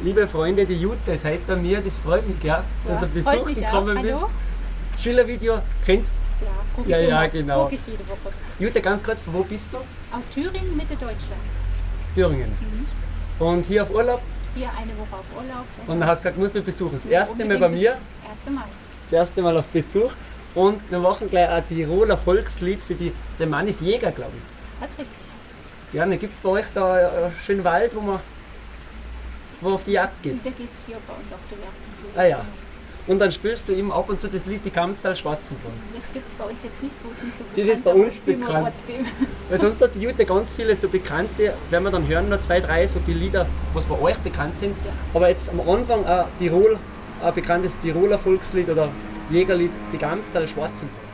Liebe Freunde, die Jutta ist heute bei mir, das freut mich, gell, dass ihr Besuch gekommen bist. Schülervideo, kennst du? Ja, guck ich ja, genau. Guck ich jede Woche. Jutta, ganz kurz, von wo bist du? Aus Thüringen, Mitte Deutschland. Thüringen. Und hier auf Urlaub? Hier eine Woche auf Urlaub. Und dann hast du gesagt, du musst mich besuchen. Das erste Mal bei mir. Das erste Mal. Das erste Mal auf Besuch. Und wir machen gleich ein Tiroler Volkslied für die. Der Mann ist Jäger, glaube ich. Das ist richtig. Ja, dann gibt es bei euch da einen schönen Wald, wo auf die Jagd geht. Der geht hier bei uns auf der Jagd. Ah ja. Und dann spielst du ihm ab und zu das Lied Die Gamstal Schwarzenborn. Das gibt es bei uns jetzt nicht so, ist nicht so bekannt. Das ist bei uns bekannt. Weil sonst hat die Jutta ganz viele so bekannte, werden wir dann hören, noch 2, 3 so die Lieder, was bei euch bekannt sind. Ja. Aber jetzt am Anfang ein bekanntes Tiroler Volkslied oder Jägerlied, Die Gamstal Schwarzenborn.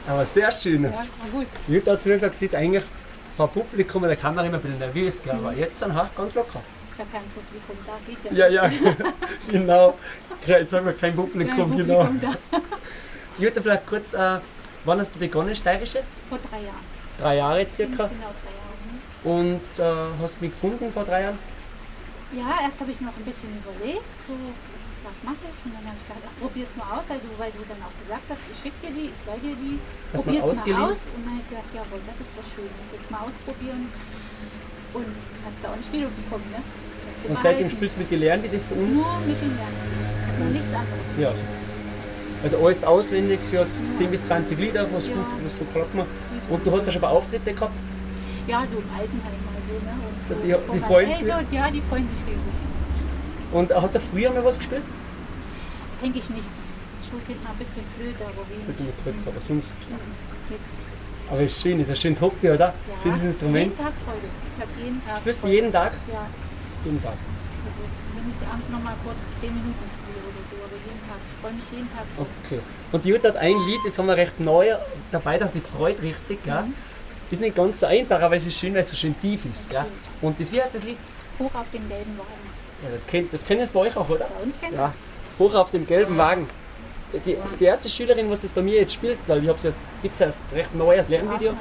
Aber sehr schön. Ja, gut. Jutta hat zu mir gesagt, sie ist eigentlich vor Publikum und der Kamera immer ein bisschen nervös, aber jetzt sind wir ganz locker. Ist ja kein Publikum da, geht ja. Ja, genau. Jetzt haben wir kein Publikum, Kein genau. Publikum da. Jutta, vielleicht kurz, wann hast du begonnen, Steirische? Vor 3 Jahren. 3 Jahre circa. Genau 3 Jahre. Und hast du mich gefunden vor 3 Jahren? Ja, erst habe ich noch ein bisschen überlegt, so was mache ich? Und dann habe ich gedacht, ach, probier's mal aus, also weil du dann auch gesagt hast, ich schicke dir die, ich leih dir die, probier's mal aus. Und dann habe ich gedacht, jawohl, das ist was Schönes, jetzt mal ausprobieren. Und hast du auch nicht wieder bekommen, ne? Und seitdem spielst du mit den Lehrern, die das für uns? Nur mit den Lehrern, und nichts anderes. Ja, also alles auswendig, sie hat 10 bis 20 Lieder, was gut, was so klappt man. Und du hast ja schon ein paar Auftritte gehabt? Ja, so im Altenheim mal so, ne? Und so die freuen sich? Ja, die freuen sich riesig. Und hast du früher mal was gespielt? Eigentlich nichts. Schulkind mal ein bisschen Flöte, aber wenig. Aber sonst. Nichts. Aber es ist schön, ist ein schönes Hobby, oder? Ja, schönes Instrument. jeden Tag Freude. Ich habe jeden Tag Spielst du Freude. jeden Tag? Ja. Jeden Tag. Also, wenn ich abends noch mal kurz 10 Minuten spiele oder so, aber jeden Tag. Ich freue mich jeden Tag drauf. Okay. Und die Jutta hat ein Lied, das haben wir recht neu dabei, das dich gefreut, richtig, ja? Ist nicht ganz so einfach, aber es ist schön, weil es so schön tief ist, gell? Und das, wie heißt das Lied? Hoch auf dem gelben Wagen. Ja, das kennen es bei euch auch, oder? Bei uns kennen Ja. Hoch auf dem gelben Wagen. Die erste Schülerin, was das bei mir jetzt spielt, weil ich habe es gibt's erst recht neu als Lernvideo.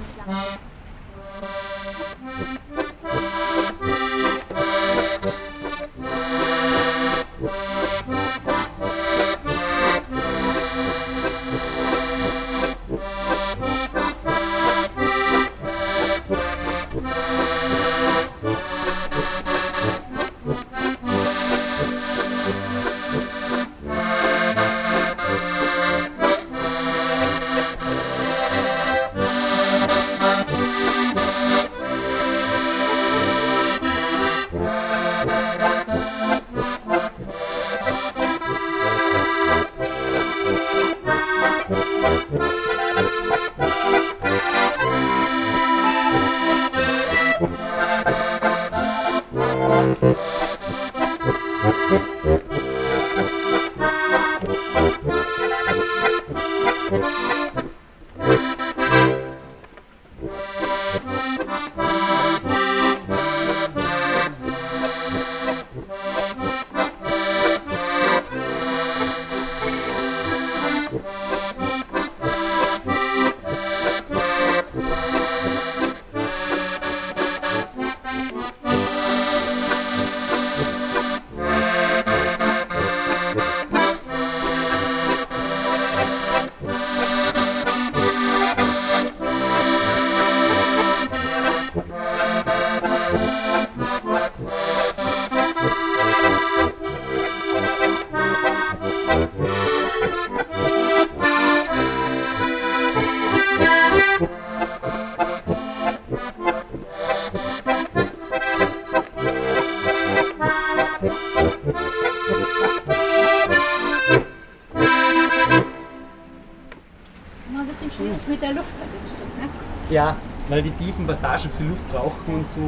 ne? Ja, weil die tiefen Passagen viel Luft brauchen und so.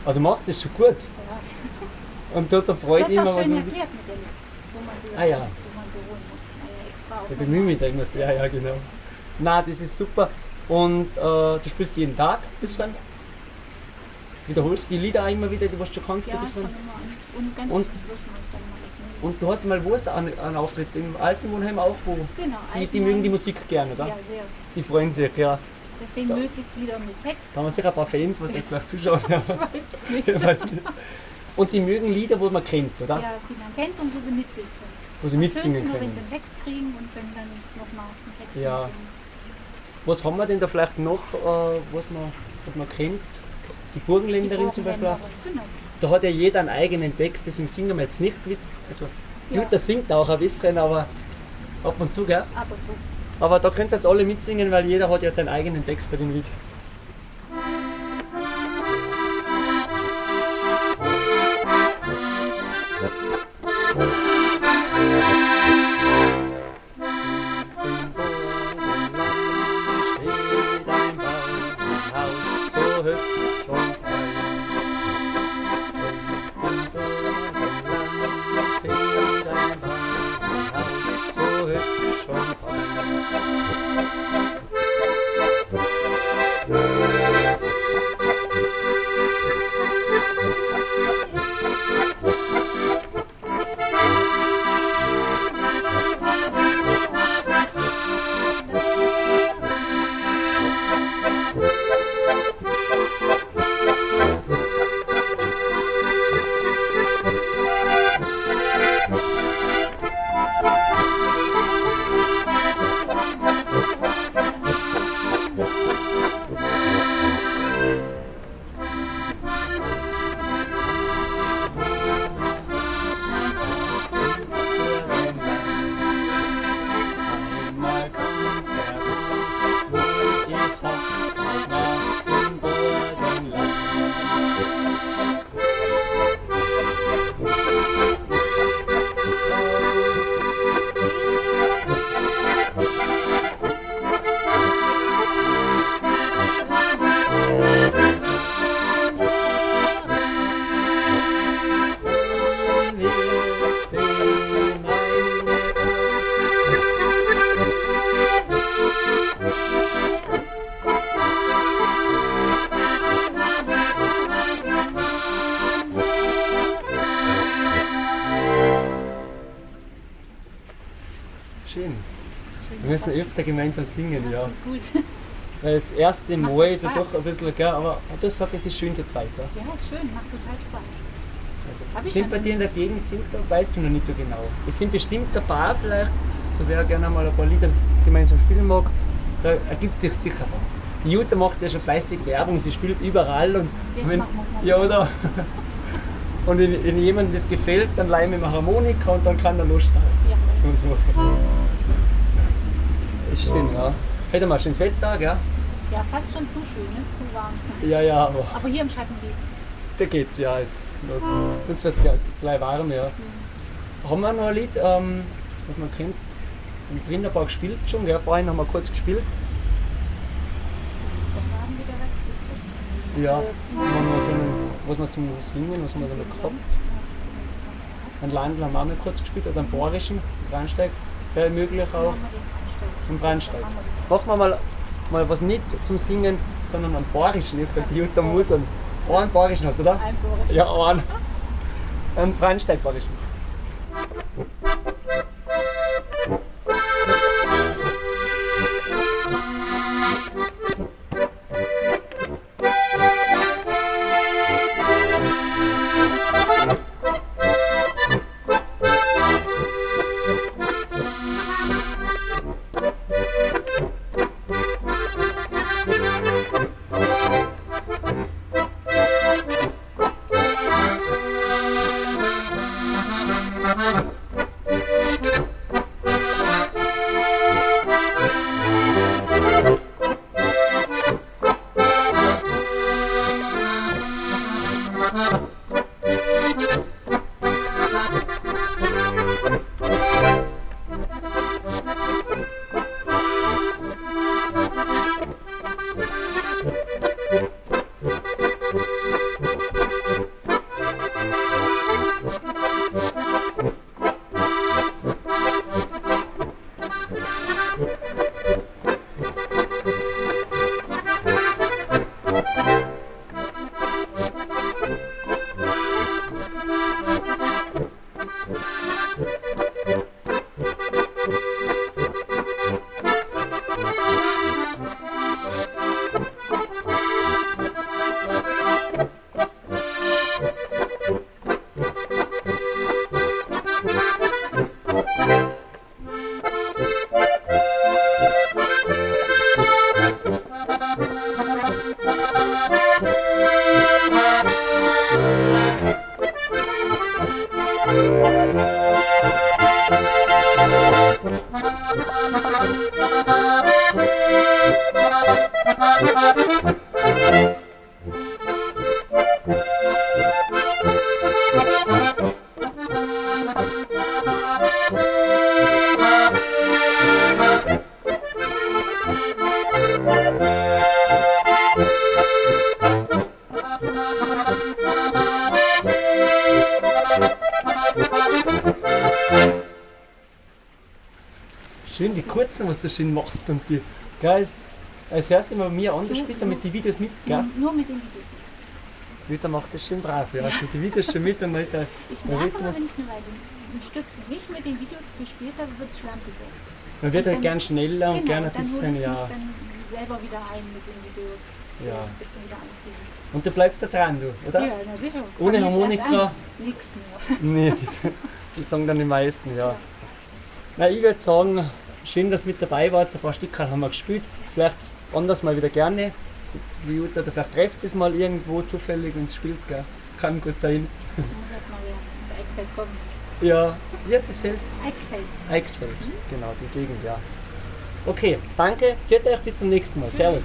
Aber du machst das schon gut. Ja. Und dort freut du immer hast auch was. schön erklärt mit dem, wo man sie, Ah ja. wo man sie holen muss. Extra Ich bemühe mich da immer sehr, ja genau. Na, das ist super. Und du spielst jeden Tag ein bisschen. Wiederholst die Lieder auch immer wieder, die was du schon kannst, ja, ein bisschen. immer an. Und ganz Und- zum Schluss mache ich dann mal das Neue. Und du hast mal wo hast du einen Auftritt im alten Wohnheim auch, wo Genau, die mögen die Musik gerne, oder? Ja, sehr. Die freuen sich, ja. Deswegen Da- möglichst Lieder mit Text. Da haben wir sicher ein paar Fans, was jetzt gleich zuschauen. Ich weiß es nicht. Und die mögen Lieder, wo man kennt, oder? Ja, die man kennt und wo sie mitsingen können. Wo sie Am mitsingen schönsten nur, wenn sie können. einen Text kriegen und können dann nochmal einen Text Ja. mitsingen. Was haben wir denn da vielleicht noch, was man kennt? Die Burgenländerin zum Beispiel. Genau. Da hat ja jeder einen eigenen Text, deswegen singen wir jetzt nicht mit. Also, Ja. Jutta singt auch ein bisschen, aber ab und zu, gell? Ab und zu. Aber da können jetzt alle mitsingen, weil jeder hat ja seinen eigenen Text bei dem Lied. Schön. Wir müssen öfter gemeinsam singen, ja. Gut. Weil das erste Macht Mal ist ja Spaß. doch ein bisschen, gell, aber das sage ich, es ist schön zur Zeit. Ja. Ja, ist schön, macht total Spaß. Hab Also, ich sind schon bei einen- dir in der Gegend, sind da, weißt du noch nicht so genau. Es sind bestimmt ein paar vielleicht, so wer gerne mal ein paar Lieder gemeinsam spielen mag, da ergibt sich sicher was. Die Jutta macht ja schon fleißig Werbung, sie spielt überall und Jetzt wenn, machen wir mal. ja oder? Und wenn jemandem das gefällt, dann leihen wir ihm eine Harmonika und dann kann er losstarten. Ja. Und so. Ist schön, ja. Heute mal schönes Wetter, gell? Ja, fast schon zu schön, ne? Zu warm. Ja, ja, aber Aber hier im Schatten geht's. da geht's, ja. Jetzt wird es gleich warm, ja. Haben wir noch ein Lied, was man kennt? Im Trinderpark gespielt schon, gell? Vorhin haben wir kurz gespielt. Ist der Wagen wieder weg? Siehst du? Ja, haben wir können, was wir zum Singen, was haben wir da noch gehabt? Ein Landl haben wir auch noch kurz gespielt, oder einen Bayerischen, Brandsteig, wäre möglich auch. Machen wir den Anstell. Zum Brandsteig. Machen wir den. Machen wir mal was nicht zum Singen, sondern einen Bayerischen. Ich habe gesagt, die Jutta muss einen Bayerischen hast du, oder? Ein Boris. Ja, einen Brandsteig Bayerischen. Schön die kurzen, was du schön machst und die, gell, als hörst du immer mir an, du spielst damit die Videos mit, gell? Nur mit den Videos. Wieder macht das schön brav, ja, also die Videos schon mit und dann ist der Ich merke aber, wenn ich ein Stück nicht mit den Videos gespielt habe, wird es schlampiger. Man wird halt gern schneller und gerne ein dann hole bisschen, ich ja. mich dann selber wieder ein mit den Videos. Ja. Ein bisschen wieder anfliegen. Und du bleibst da dran, du, oder? Ja, na sicher. Ohne Kann jetzt Harmonika? erst an. Nix mehr. Nee, die sagen dann die meisten, ja. Na, ich würde sagen, schön, dass ihr mit dabei wart. Ein paar Stücke haben wir gespielt. Vielleicht anders mal wieder gerne. Die Jutta, oder vielleicht trefft es mal irgendwo zufällig und spielt, gell? Kann gut sein. Ich muss erst mal wieder ins Eichsfeld kommen. Ja, wie heißt das Feld? Eichsfeld. Eichsfeld, genau, die Gegend, ja. Okay, danke, viert euch, bis zum nächsten Mal. Servus.